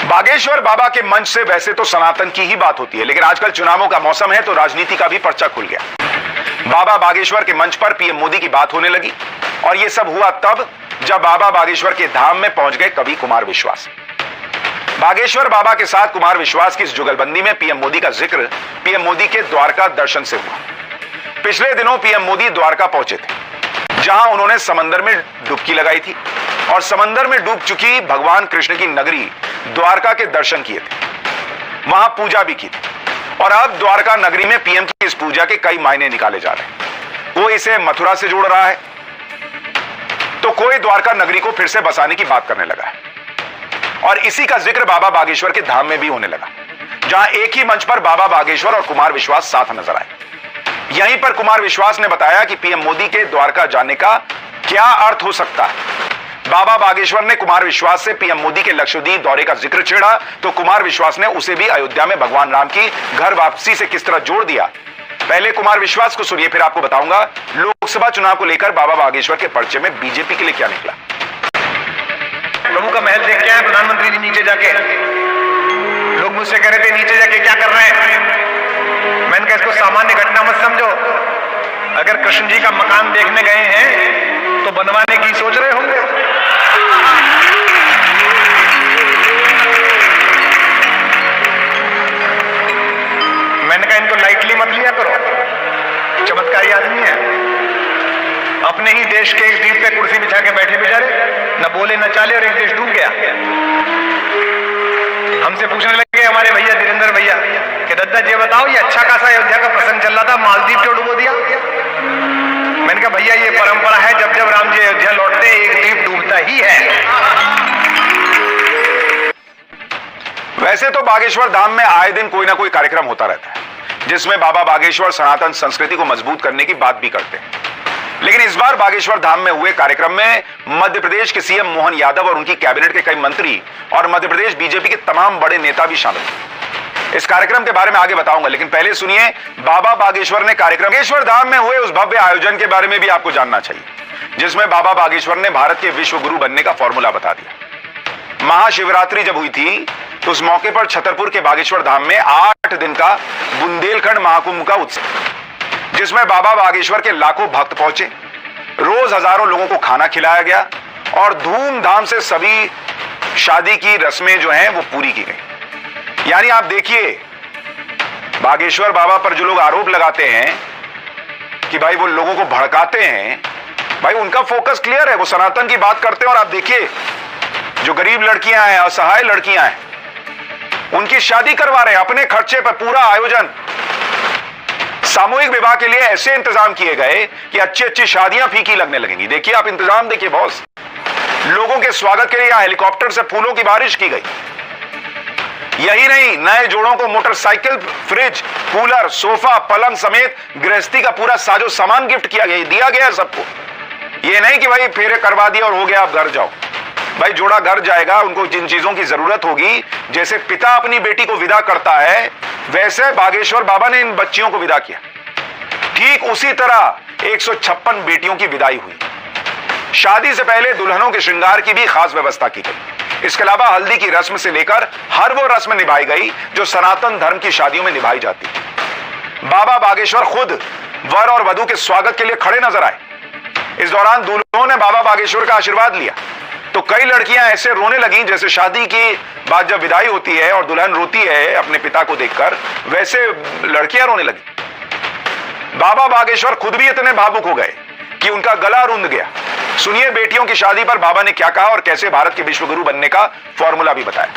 बागेश्वर बाबा के मंच से वैसे तो सनातन की ही बात होती है, लेकिन आजकल चुनावों का मौसम है तो राजनीति का भी पर्चा खुल गया। बाबा बागेश्वर के मंच पर पीएम मोदी की बात होने लगी और यह सब हुआ तब जब बाबा बागेश्वर के धाम में पहुंच गए कवि कुमार विश्वास। बागेश्वर बाबा के साथ कुमार विश्वास की इस जुगलबंदी में पीएम मोदी का जिक्र पीएम मोदी के द्वारका दर्शन से हुआ। पिछले दिनों पीएम मोदी द्वारका पहुंचे थे, जहां उन्होंने समंदर में डुबकी लगाई थी और समंदर में डूब चुकी भगवान कृष्ण की नगरी द्वारका के दर्शन किए थे, वहां पूजा भी की थी। और अब द्वारका नगरी में पीएम की इस पूजा के कई मायने निकाले जा रहे हैं। कोई इसे मथुरा से जोड़ रहा है तो कोई द्वारका नगरी को फिर से बसाने की बात करने लगा है। और इसी का जिक्र बाबा बागेश्वर के धाम में भी होने लगा, जहां एक ही मंच पर बाबा बागेश्वर और कुमार विश्वास साथ नजर आए। यहीं पर कुमार विश्वास ने बताया कि पीएम मोदी के द्वारका जाने का क्या अर्थ हो सकता है। बाबा बागेश्वर ने कुमार विश्वास से पीएम मोदी के लक्षद्वीप दौरे का जिक्र छेड़ा तो कुमार विश्वास ने उसे भी अयोध्या में भगवान राम की घर वापसी से किस तरह जोड़ दिया। पहले कुमार विश्वास को सुनिए, फिर आपको बताऊंगा लोकसभा चुनाव को लेकर बाबा बागेश्वर के पर्चे में बीजेपी के लिए क्या निकला। प्रभु का महल देख के आए प्रधानमंत्री जी नीचे जाके। लोग मुझसे कह रहे थे नीचे जाके क्या कर रहे हैं। मैंने कहा इसको सामान्य घटना मत समझो। अगर कृष्ण जी का मकान देखने गए हैं तो बनवाने की सोच रहे होंगे। मैंने कहा इनको लाइटली मत लिया करो, चमत्कारी आदमी है। अपने ही देश के एक द्वीप पे कुर्सी बिछा के बैठे बेचारे, न बोले न चाले और एक देश डूब गया। हमसे पूछने लगे हमारे भैया धीरेन्द्र भैया कि दद्दा जी बताओ ये अच्छा खासा अयोध्या का प्रसंग चल रहा था, मालदीव क्यों डुबो दिया। मैंने कहा भैया ये परंपरा है, जब जब राम जी अयोध्या लौटते एक द्वीप डूबता ही है। वैसे तो बागेश्वर धाम में आए दिन कोई ना कोई कार्यक्रम होता रहता है जिसमें बाबा बागेश्वर सनातन संस्कृति को मजबूत करने की बात भी करते हैं। लेकिन इस बार बागेश्वर धाम में हुए कार्यक्रम में मध्य प्रदेश के सीएम मोहन यादव और उनकी कैबिनेट के कई मंत्री और मध्य प्रदेश बीजेपी के तमाम बड़े नेता भी शामिल थे। इस कार्यक्रम के बारे में आगे बताऊंगा, लेकिन पहले सुनिए बाबा बागेश्वर ने कार्यक्रम बागेश्वर धाम में हुए उस भव्य आयोजन के बारे में भी आपको जानना चाहिए, जिसमें बाबा बागेश्वर ने भारत के विश्व गुरु बनने का फॉर्मूला बता दिया। महाशिवरात्रि जब हुई थी तो उस मौके पर छतरपुर के बागेश्वर धाम में 8 दिन का बुंदेलखंड महाकुंभ का उत्सव, जिसमें बाबा बागेश्वर के लाखों भक्त पहुंचे, रोज हजारों लोगों को खाना खिलाया गया और धूमधाम से सभी शादी की रस्में जो हैं वो पूरी की गई। यानी आप देखिए बागेश्वर बाबा पर जो लोग आरोप लगाते हैं कि भाई वो लोगों को भड़काते हैं, भाई उनका फोकस क्लियर है, वो सनातन की बात करते हैं। और आप देखिए जो गरीब लड़कियां हैं, असहाय लड़कियां हैं, उनकी शादी करवा रहे हैं अपने खर्चे पर। पूरा आयोजन सामूहिक विवाह के लिए ऐसे इंतजाम किए गए कि अच्छी अच्छी शादियां फीकी लगने लगेंगी। देखिए आप इंतजाम देखिए बॉस। लोगों के स्वागत के लिए हेलीकॉप्टर से फूलों की बारिश की गई। यही नहीं, नए जोड़ों को मोटरसाइकिल, फ्रिज, कूलर, सोफा, पलंग समेत गृहस्थी का पूरा साजो सामान गिफ्ट किया गया, दिया गया सबको। यह नहीं कि भाई फेरे करवा दिया और हो गया आप घर जाओ। भाई जोड़ा घर जाएगा, उनको जिन चीजों की जरूरत होगी, जैसे पिता अपनी बेटी को विदा करता है वैसे बागेश्वर बाबा ने इन बच्चियों को विदा किया। ठीक उसी तरह 156 बेटियों की विदाई हुई। शादी से पहले दुल्हनों के श्रृंगार की भी खास व्यवस्था की गई। इसके अलावा हल्दी की रस्म से लेकर हर वो रस्म निभाई गई जो सनातन धर्म की शादियों में निभाई जाती है। बाबा बागेश्वर खुद वर और वधू के स्वागत के लिए खड़े नजर आए। इस दौरान दूल्हों ने बाबा बागेश्वर का आशीर्वाद लिया तो कई लड़कियां ऐसे रोने लगीं जैसे शादी की बाद जब विदाई होती है और दुल्हन रोती है अपने पिता को देखकर, वैसे लड़कियां रोने लगी। बाबा बागेश्वर खुद भी इतने भावुक हो गए कि उनका गला रुंध गया। सुनिए बेटियों की शादी पर बाबा ने क्या कहा और कैसे भारत के विश्व गुरु बनने का फॉर्मूला भी बताया।